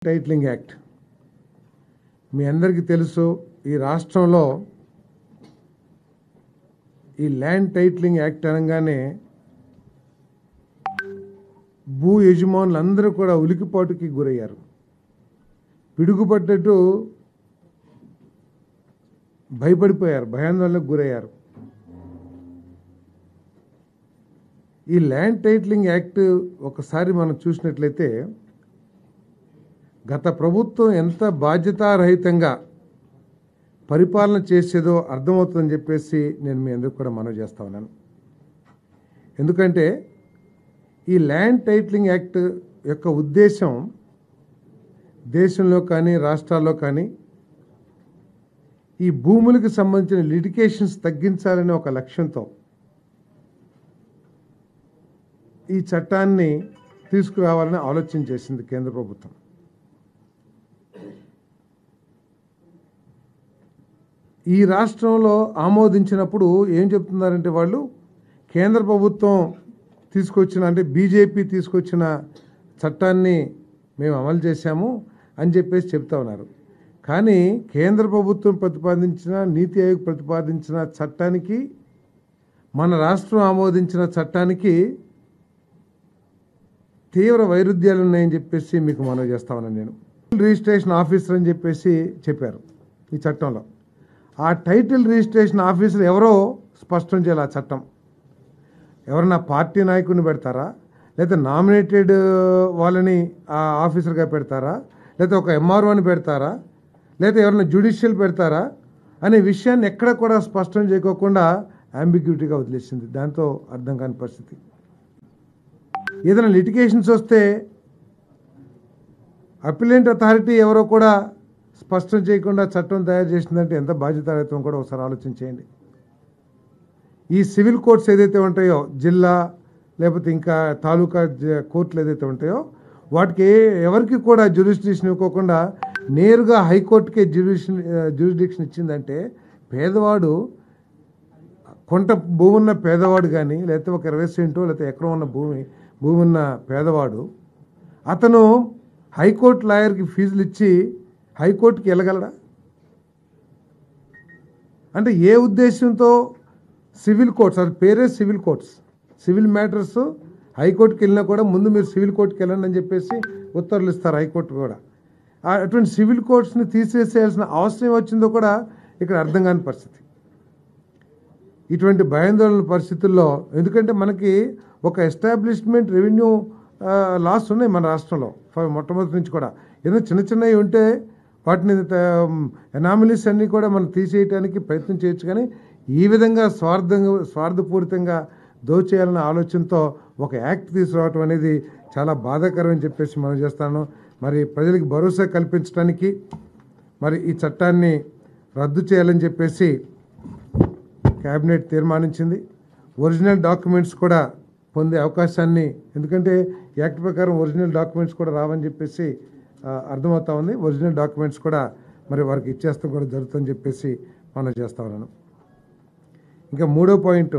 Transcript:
Titling act మీ అందరికీ తెలుసు. ఈ రాష్ట్రంలో ఈ ల్యాండ్ టైటిలింగ్ యాక్ట్ అనగానే భూ యజమానులందరూ కూడా ఉలికిపాటుకి గురయ్యారు. పిడుగుపడ్డట్టు భయపడిపోయారు, భయాందోళనకు గురయ్యారు. ఈ ల్యాండ్ టైటిలింగ్ యాక్ట్ ఒకసారి మనం చూసినట్లయితే గత ప్రభుత్వం ఎంత బాధ్యతారహితంగా పరిపాలన చేసేదో అర్థమవుతుందని చెప్పేసి నేను మీ అందరికీ కూడా మనవి చేస్తా ఉన్నాను. ఎందుకంటే ఈ ల్యాండ్ టైటిలింగ్ యాక్ట్ యొక్క ఉద్దేశం దేశంలో కానీ రాష్ట్రాల్లో కానీ ఈ భూములకు సంబంధించిన లిటిగేషన్స్ తగ్గించాలనే ఒక లక్ష్యంతో ఈ చట్టాన్ని తీసుకురావాలని ఆలోచన చేసింది కేంద్ర ప్రభుత్వం. ఈ రాష్ట్రంలో ఆమోదించినప్పుడు ఏం చెప్తున్నారంటే వాళ్ళు కేంద్ర ప్రభుత్వం తీసుకొచ్చిన అంటే బీజేపీ తీసుకొచ్చిన చట్టాన్ని మేము అమలు చేశాము అని చెప్పేసి చెప్తా ఉన్నారు. కానీ కేంద్ర ప్రభుత్వం ప్రతిపాదించిన నీతి ఆయోగ్ ప్రతిపాదించిన చట్టానికి మన రాష్ట్రం ఆమోదించిన చట్టానికి తీవ్ర వైరుధ్యాలు ఉన్నాయని చెప్పేసి మీకు మనవి చేస్తా ఉన్నాను. నేను రిజిస్ట్రేషన్ ఆఫీసర్ అని చెప్పేసి చెప్పారు ఈ చట్టంలో. ఆ టైటిల్ రిజిస్ట్రేషన్ ఆఫీసర్ ఎవరో స్పష్టం చేయాలి. ఆ చట్టం ఎవరన్నా పార్టీ నాయకుడిని పెడతారా, లేదా నామినేటెడ్ వాళ్ళని ఆ ఆఫీసర్గా పెడతారా, లేదా ఒక ఎంఆర్ఓని పెడతారా, లేదా ఎవరైనా జ్యుడిషియల్ పెడతారా అనే విషయాన్ని ఎక్కడ కూడా స్పష్టం చేయకోకుండా అంబిగ్యూటీగా వదిలేసింది. దాంతో అర్థం కాని పరిస్థితి. ఏదైనా లిటిగేషన్స్ వస్తే అపిలెంట్ అథారిటీ ఎవరో కూడా స్పష్టం చేయకుండా చట్టం తయారు చేసిందంటే ఎంత బాధ్యతారహితం కూడా ఒకసారి ఆలోచన చేయండి. ఈ సివిల్ కోర్ట్స్ ఏదైతే ఉంటాయో, జిల్లా లేకపోతే ఇంకా తాలూకా కోర్టులు ఏదైతే ఉంటాయో వాటికి ఎవరికి కూడా జ్యూరిస్డిక్షన్ ఇవ్వకుండా నేరుగా హైకోర్టుకే జ్యూరిస్డిక్షన్ ఇచ్చిందంటే పేదవాడు, కొంట భూమి ఉన్న పేదవాడు కానీ లేకపోతే ఒక 20 సెంటో లేకపోతే ఎకరం ఉన్న భూమి ఉన్న పేదవాడు అతను హైకోర్టు లాయర్కి ఫీజులు ఇచ్చి హైకోర్టుకి వెళ్ళగలడా? అంటే ఏ ఉద్దేశంతో సివిల్ కోర్ట్స్, అది పేరే సివిల్ కోర్ట్స్, సివిల్ మ్యాటర్స్ హైకోర్టుకి వెళ్ళినా కూడా ముందు మీరు సివిల్ కోర్టుకి వెళ్ళండి అని చెప్పేసి ఉత్తర్వులు ఇస్తారు హైకోర్టు కూడా. అటువంటి సివిల్ కోర్ట్స్ని తీసేసేయాల్సిన అవసరం వచ్చిందో కూడా ఇక్కడ అర్థం కాని పరిస్థితి. ఇటువంటి భయాందోళన పరిస్థితుల్లో, ఎందుకంటే మనకి ఒక ఎస్టాబ్లిష్మెంట్ రెవెన్యూ లాస్ ఉన్నాయి మన రాష్ట్రంలో మొట్టమొదటి నుంచి కూడా. ఏదో చిన్న చిన్నవి ఉంటే వాటిని ఎనామిలీస్ అన్నీ కూడా మనం తీసేయడానికి ప్రయత్నం చేయొచ్చు. కానీ ఈ విధంగా స్వార్థపూరితంగా దోచేయాలన్న ఆలోచనతో ఒక యాక్ట్ తీసుకురావటం అనేది చాలా బాధాకరం అని చెప్పేసి మనం చేస్తాను. మరి ప్రజలకు భరోసా కల్పించడానికి మరి ఈ చట్టాన్ని రద్దు చేయాలని చెప్పేసి క్యాబినెట్ తీర్మానించింది. ఒరిజినల్ డాక్యుమెంట్స్ కూడా పొందే అవకాశాన్ని, ఎందుకంటే యాక్ట్ ప్రకారం ఒరిజినల్ డాక్యుమెంట్స్ కూడా రావని చెప్పేసి అర్థమవుతా ఉంది. ఒరిజినల్ డాక్యుమెంట్స్ కూడా మరి వారికి ఇచ్చేస్తాం కూడా జరుగుతుందని చెప్పేసి మనం చేస్తా ఉన్నాను. ఇంకా 3వ పాయింట్,